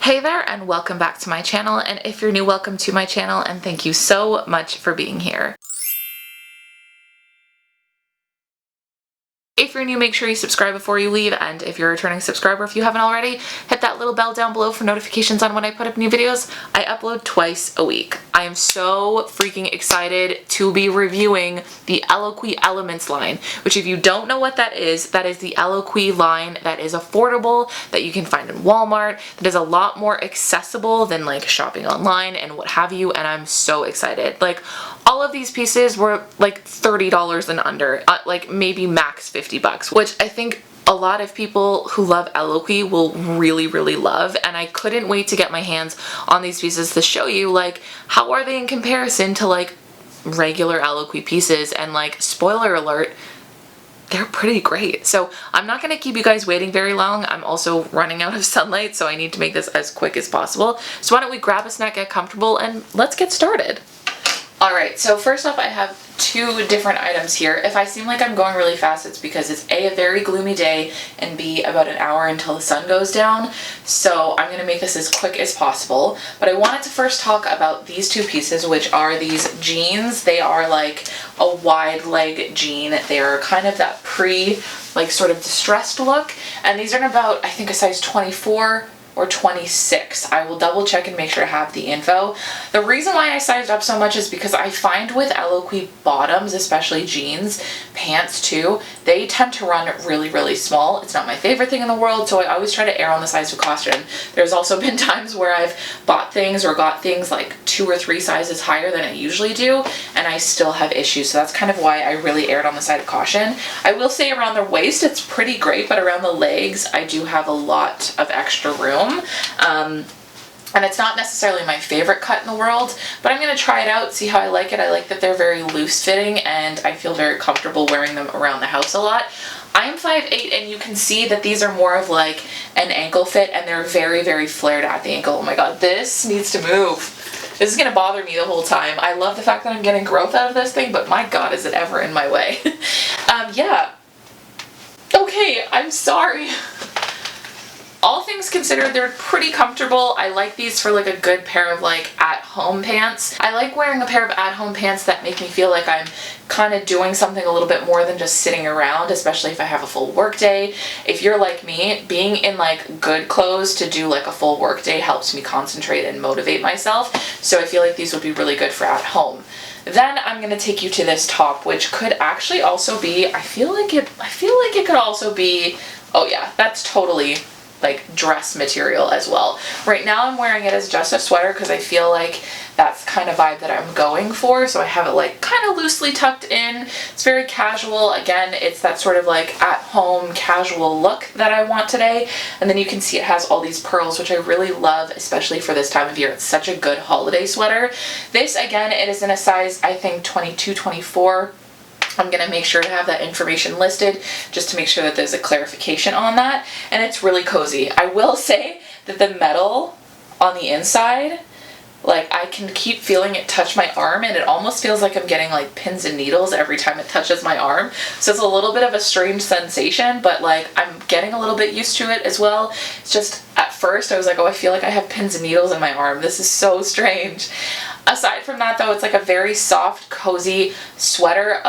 Hey there and welcome back to my channel, and if you're new, welcome to my channel and thank you so much for being here. If you're new, make sure you subscribe before you leave, and if you're a returning subscriber, if you haven't already, hit that little bell down below for notifications on when I put up new videos. I upload twice a week. I am so freaking excited to be reviewing the Eloquii Elements line, which if you don't know what that is the Eloquii line that is affordable, that you can find in Walmart, that is a lot more accessible than like shopping online and what have you, and I'm so excited. Like, all of these pieces were like $30 and under, like maybe max 50 bucks, which I think a lot of people who love Eloquii will really love, and I couldn't wait to get my hands on these pieces to show you like how are they in comparison to like regular Eloquii pieces, and like spoiler alert, they're pretty great. So I'm not going to keep you guys waiting very long. I'm also running out of sunlight, so I need to make this as quick as possible. So why don't we grab a snack, get comfortable, and let's get started. Alright, so first off I have two different items here. If I seem like I'm going really fast, it's because it's A, a very gloomy day, and B, about an hour until the sun goes down. So I'm going to make this as quick as possible. But I wanted to first talk about these two pieces, which are these jeans. They are like a wide leg jean. They are kind of that like sort of distressed look. And these are in about, I think, a size 24 or 26. I will double check and make sure to have the info. The reason why I sized up so much is because I find with Eloquii bottoms, especially jeans, pants too, they tend to run really small. It's not my favorite thing in the world, so I always try to err on the side of caution. There's also been times where I've bought things or got things like 2 or 3 sizes higher than I usually do, and I still have issues, so that's kind of why I really erred on the side of caution. I will say around the waist it's pretty great, but around the legs I do have a lot of extra room. And it's not necessarily my favorite cut in the world, but I'm going to try it out, see how I like it. I like that they're very loose fitting, and I feel very comfortable wearing them around the house a lot. I am 5'8", and you can see that these are more of like an ankle fit, and they're very flared at the ankle. Oh my god, this needs to move. This is going to bother me the whole time. I love the fact that I'm getting growth out of this thing, but my god, is it ever in my way. Yeah. Okay, I'm sorry. All things considered, they're pretty comfortable. I like these for like a good pair of like at-home pants. I like wearing a pair of at-home pants that make me feel like I'm kind of doing something a little bit more than just sitting around, especially if I have a full work day. If you're like me, being in like good clothes to do like a full work day helps me concentrate and motivate myself. So I feel like these would be really good for at home. Then I'm going to take you to this top, which could actually also be, I feel like it could also be, oh yeah, that's totally like dress material as well. Right now I'm wearing it as just a sweater because I feel like that's the kind of vibe that I'm going for, so I have it like kind of loosely tucked in. It's very casual. Again, it's that sort of like at-home casual look that I want today. And then you can see it has all these pearls, which I really love, especially for this time of year. It's such a good holiday sweater. This, again, it is in a size, I think, 22, 24. I'm going to make sure to have that information listed just to make sure that there's a clarification on that. And it's really cozy. I will say that the metal on the inside, like I can keep feeling it touch my arm, and it almost feels like I'm getting like pins and needles every time it touches my arm. So it's a little bit of a strange sensation, but like I'm getting a little bit used to it as well. It's just at first I was like, oh, I feel like I have pins and needles in my arm. This is so strange. Aside from that though, it's like a very soft, cozy sweater,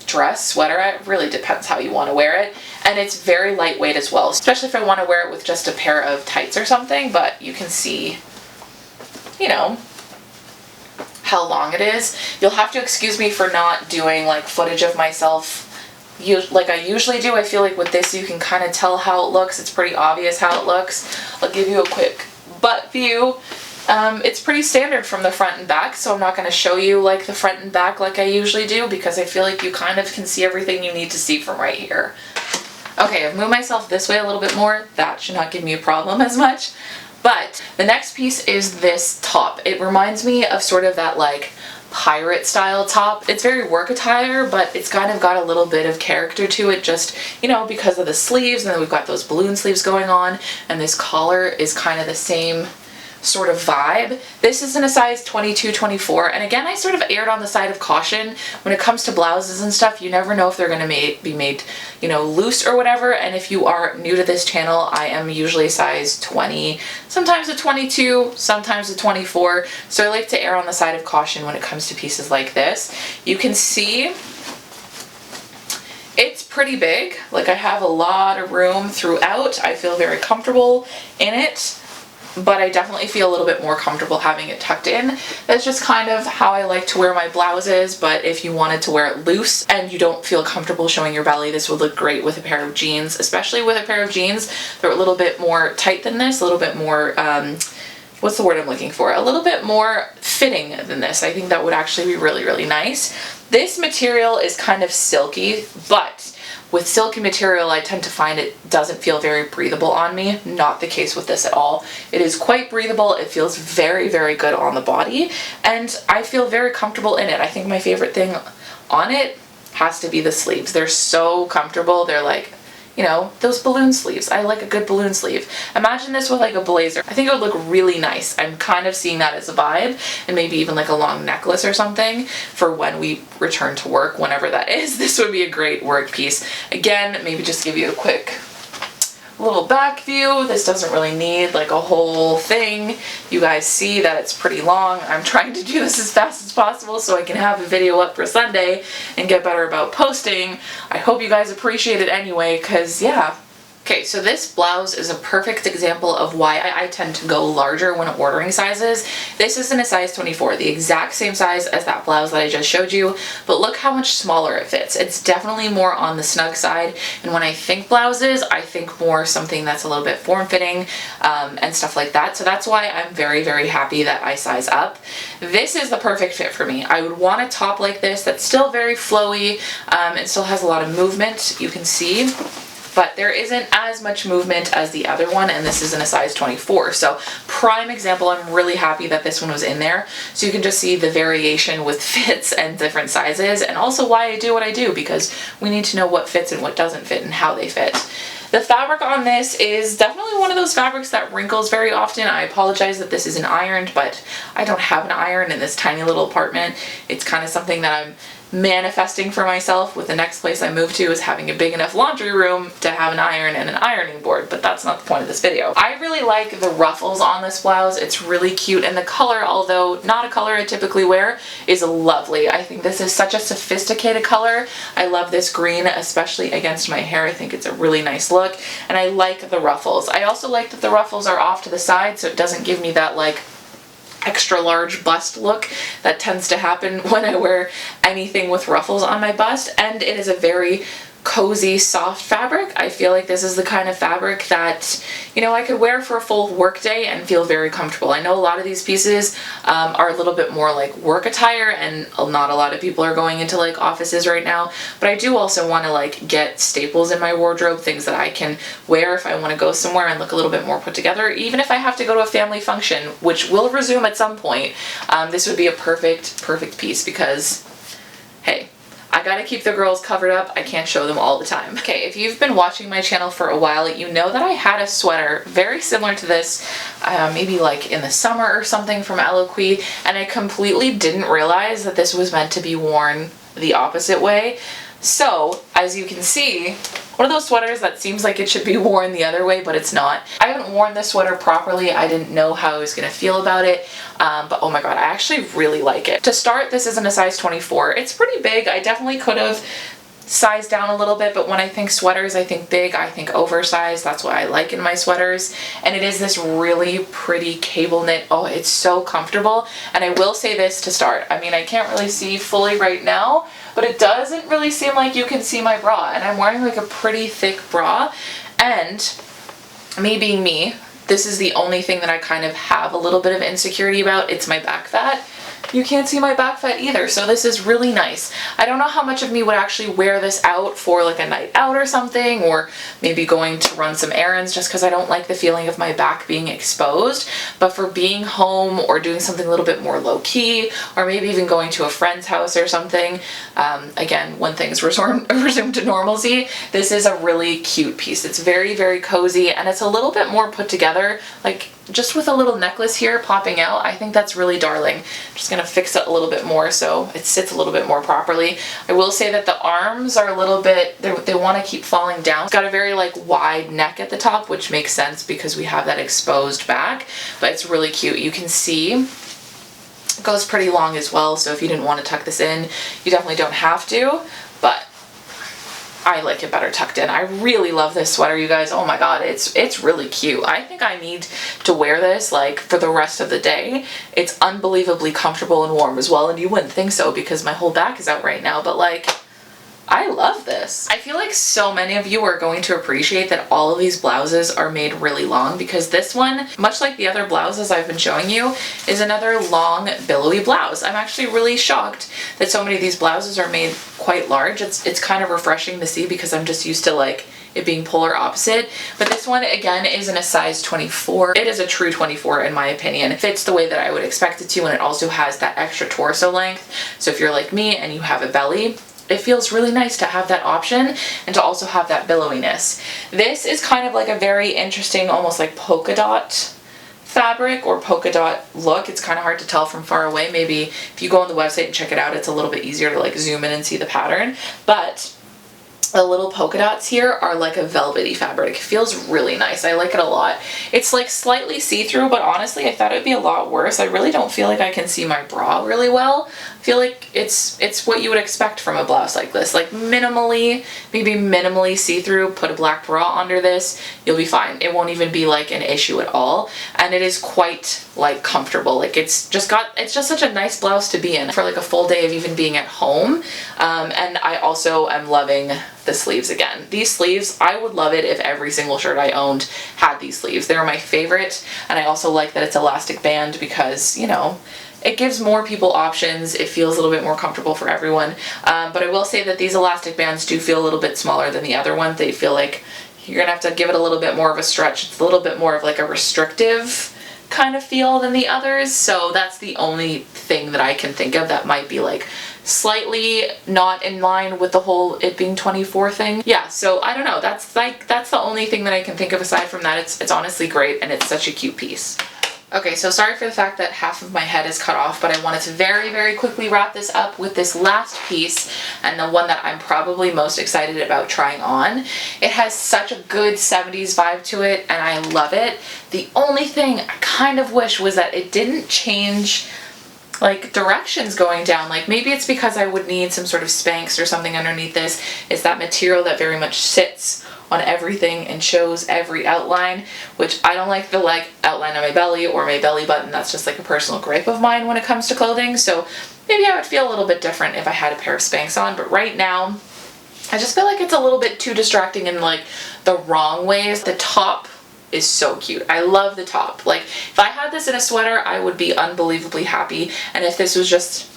dress, sweater. It really depends how you want to wear it, and it's very lightweight as well, especially if I want to wear it with just a pair of tights or something. But you can see, you know, how long it is. You'll have to excuse me for not doing like footage of myself like I usually do. I feel like with this you can kind of tell how it looks. It's pretty obvious how it looks. I'll give you a quick butt view. It's pretty standard from the front and back, so I'm not going to show you like the front and back like I usually do, because I feel like you kind of can see everything you need to see from right here. Okay, I've moved myself this way a little bit more. That should not give me a problem as much. But the next piece is this top. It reminds me of sort of that like pirate style top. It's very work attire, but it's kind of got a little bit of character to it, just, you know, because of the sleeves, and then we've got those balloon sleeves going on, and this collar is kind of the same sort of vibe. This is in a size 22-24, and again, I sort of erred on the side of caution when it comes to blouses and stuff. You never know if they're gonna be made, you know, loose or whatever, and if you are new to this channel, I am usually size 20, sometimes a 22, sometimes a 24, so I like to err on the side of caution when it comes to pieces like this. You can see it's pretty big. Like, I have a lot of room throughout. I feel very comfortable in it, but I definitely feel a little bit more comfortable having it tucked in. That's just kind of how I like to wear my blouses, but if you wanted to wear it loose and you don't feel comfortable showing your belly, this would look great with a pair of jeans, especially with a pair of jeans. They're a little bit more tight than this, a little bit more, what's the word I'm looking for? A little bit more fitting than this. I think that would actually be really, really nice. This material is kind of silky, but with silky material, I tend to find it doesn't feel very breathable on me. Not the case with this at all. It is quite breathable. It feels very, very good on the body, and I feel very comfortable in it. I think my favorite thing on it has to be the sleeves. They're so comfortable. They're like, you know, those balloon sleeves. I like a good balloon sleeve. Imagine this with like a blazer. I think it would look really nice. I'm kind of seeing that as a vibe, and maybe even like a long necklace or something for when we return to work, whenever that is. This would be a great work piece. Again, maybe just give you a quick little back view. This doesn't really need like a whole thing. You guys see that it's pretty long. I'm trying to do this as fast as possible so I can have a video up for Sunday and get better about posting. I hope you guys appreciate it anyway, because yeah. Okay, so this blouse is a perfect example of why I tend to go larger when ordering sizes. This is in a size 24, the exact same size as that blouse that I just showed you, but look how much smaller it fits. It's definitely more on the snug side, and when I think blouses, I think more something that's a little bit form-fitting and stuff like that, so that's why I'm very, very happy that I size up. This is the perfect fit for me. I would want a top like this that's still very flowy and still has a lot of movement, you can see. But there isn't as much movement as the other one, and this is in a size 24. So prime example, I'm really happy that this one was in there. So you can just see the variation with fits and different sizes, and also why I do what I do, because we need to know what fits and what doesn't fit and how they fit. The fabric on this is definitely one of those fabrics that wrinkles very often. I apologize that this isn't ironed, but I don't have an iron in this tiny little apartment. It's kind of something that I'm manifesting for myself with the next place I move to, is having a big enough laundry room to have an iron and an ironing board, but that's not the point of this video. I really like the ruffles on this blouse. It's really cute, and the color, although not a color I typically wear, is lovely. I think this is such a sophisticated color. I love this green, especially against my hair. I think it's a really nice look, and I like the ruffles. I also like that the ruffles are off to the side, so it doesn't give me that like extra large bust look that tends to happen when I wear anything with ruffles on my bust, and it is a very cozy, soft fabric. I feel like this is the kind of fabric that, you know, I could wear for a full work day and feel very comfortable. I know a lot of these pieces are a little bit more like work attire, and not a lot of people are going into like offices right now, but I do also want to like get staples in my wardrobe, things that I can wear if I want to go somewhere and look a little bit more put together, even if I have to go to a family function, which will resume at some point. This would be a perfect piece, because hey, I gotta keep the girls covered up. I can't show them all the time. Okay, if you've been watching my channel for a while, you know that I had a sweater very similar to this, maybe like in the summer or something, from Eloquii, and I completely didn't realize that this was meant to be worn the opposite way. So, as you can see, one of those sweaters that seems like it should be worn the other way, but it's not. I haven't worn this sweater properly. I didn't know how I was gonna feel about it, but oh my god, I actually really like it. To start, this isn't a size 24. It's pretty big. I definitely could have sized down a little bit, but when I think sweaters, I think big, I think oversized. That's what I like in my sweaters. And it is this really pretty cable knit. Oh, it's so comfortable. And I will say this to start. I mean, I can't really see fully right now, but it doesn't really seem like you can see my bra. And I'm wearing like a pretty thick bra. And me being me, this is the only thing that I kind of have a little bit of insecurity about. It's my back fat. You can't see my back fat either, so this is really nice. I don't know how much of me would actually wear this out for like a night out or something, or maybe going to run some errands, just because I don't like the feeling of my back being exposed. But for being home or doing something a little bit more low-key, or maybe even going to a friend's house or something, again, when things resume to normalcy, this is a really cute piece. It's very, very cozy, and it's a little bit more put together. Like, just with a little necklace here popping out, I think that's really darling. I'm just gonna fix it a little bit more so it sits a little bit more properly. I will say that the arms are a little bit, they want to keep falling down. It's got a very like wide neck at the top, which makes sense because we have that exposed back, but it's really cute. You can see it goes pretty long as well, so if you didn't want to tuck this in, you definitely don't have to, but I like it better tucked in. I really love this sweater, you guys. Oh my god, it's really cute. I think I need to wear this like for the rest of the day. It's unbelievably comfortable and warm as well, and you wouldn't think so because my whole back is out right now, but like, I love this. I feel like so many of you are going to appreciate that all of these blouses are made really long, because this one, much like the other blouses I've been showing you, is another long billowy blouse. I'm actually really shocked that so many of these blouses are made quite large. It's kind of refreshing to see because I'm just used to like it being polar opposite. But this one again is in a size 24. It is a true 24 in my opinion. It fits the way that I would expect it to, and it also has that extra torso length. So if you're like me and you have a belly, it feels really nice to have that option and to also have that billowiness. This is kind of like a very interesting, almost like polka dot fabric or polka dot look. It's kind of hard to tell from far away. Maybe if you go on the website and check it out, it's a little bit easier to like zoom in and see the pattern. But the little polka dots here are like a velvety fabric. It feels really nice. I like it a lot. It's like slightly see-through, but honestly, I thought it'd be a lot worse. I really don't feel like I can see my bra really well. I feel like it's what you would expect from a blouse like this. Like maybe minimally see-through, put a black bra under this, you'll be fine. It won't even be like an issue at all. And it is quite like comfortable. Like it's just such a nice blouse to be in for like a full day of even being at home. And I also am loving the sleeves again. These sleeves, I would love it if every single shirt I owned had these sleeves. They're my favorite, and I also like that it's elastic band because, you know, it gives more people options. It feels a little bit more comfortable for everyone. But I will say that these elastic bands do feel a little bit smaller than the other one. They feel like you're gonna have to give it a little bit more of a stretch. It's a little bit more of like a restrictive kind of feel than the others. So that's the only thing that I can think of that might be like slightly not in line with the whole it being 24 thing. Yeah, so I don't know. That's the only thing that I can think of. Aside from that, it's honestly great, and it's such a cute piece. Okay, so sorry for the fact that half of my head is cut off, but I wanted to very, very quickly wrap this up with this last piece, and the one that I'm probably most excited about trying on. It has such a good 70s vibe to it, and I love it. The only thing I kind of wish was that it didn't change like directions going down. Like maybe it's because I would need some sort of Spanx or something underneath this. It's that material that very much sits on everything and shows every outline, which I don't like the like outline on my belly or my belly button. That's just like a personal gripe of mine when it comes to clothing. So maybe I would feel a little bit different if I had a pair of Spanx on, but right now I just feel like it's a little bit too distracting in like the wrong ways. The top is so cute. I love the top. Like if I had this in a sweater, I would be unbelievably happy. And if this was just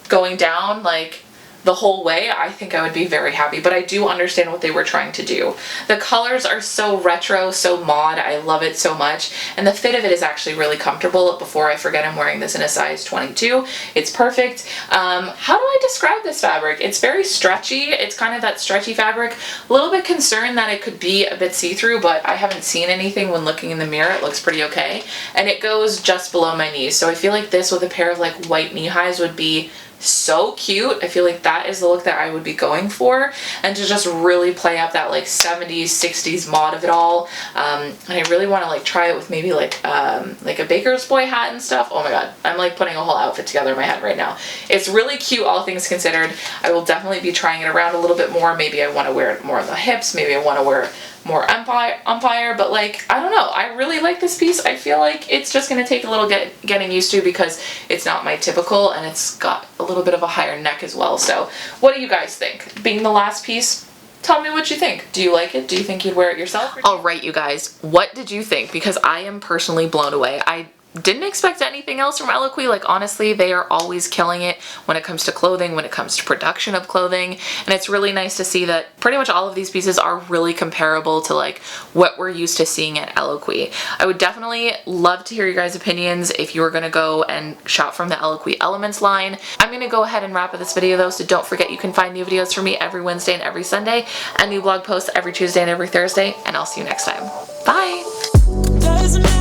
going down like the whole way, I think I would be very happy, but I do understand what they were trying to do. The colors are so retro, so mod. I love it so much, and the fit of it is actually really comfortable. Before I forget, I'm wearing this in a size 22. It's perfect. How do I describe this fabric? It's very stretchy. It's kind of that stretchy fabric. A little bit concerned that it could be a bit see-through, but I haven't seen anything when looking in the mirror. It looks pretty okay, and it goes just below my knees, so I feel like this with a pair of like white knee highs would be so cute. I feel like that is the look that I would be going for, and to just really play up that like 70s 60s mod of it all. And I really want to like try it with maybe like a baker's boy hat and stuff. Oh my god, I'm like putting a whole outfit together in my head right now. It's really cute, all things considered. I will definitely be trying it around a little bit more. Maybe I want to wear it more on the hips, maybe I want to wear more umpire, but like I don't know, I really like this piece. I feel like it's just gonna take a little getting used to because it's not my typical, and it's got a little bit of a higher neck as well. So what do you guys think? Being the last piece, tell me what you think. Do you like it? Do you think you'd wear it yourself? All right, you guys, what did you think? Because I am personally blown away. I didn't expect anything else from Eloquii. Like honestly, they are always killing it when it comes to clothing, when it comes to production of clothing, and it's really nice to see that pretty much all of these pieces are really comparable to like what we're used to seeing at Eloquii. I would definitely love to hear your guys' opinions if you were gonna go and shop from the Eloquii Elements line. I'm gonna go ahead and wrap up this video though, so don't forget you can find new videos from me every Wednesday and every Sunday, and new blog posts every Tuesday and every Thursday, and I'll see you next time. Bye!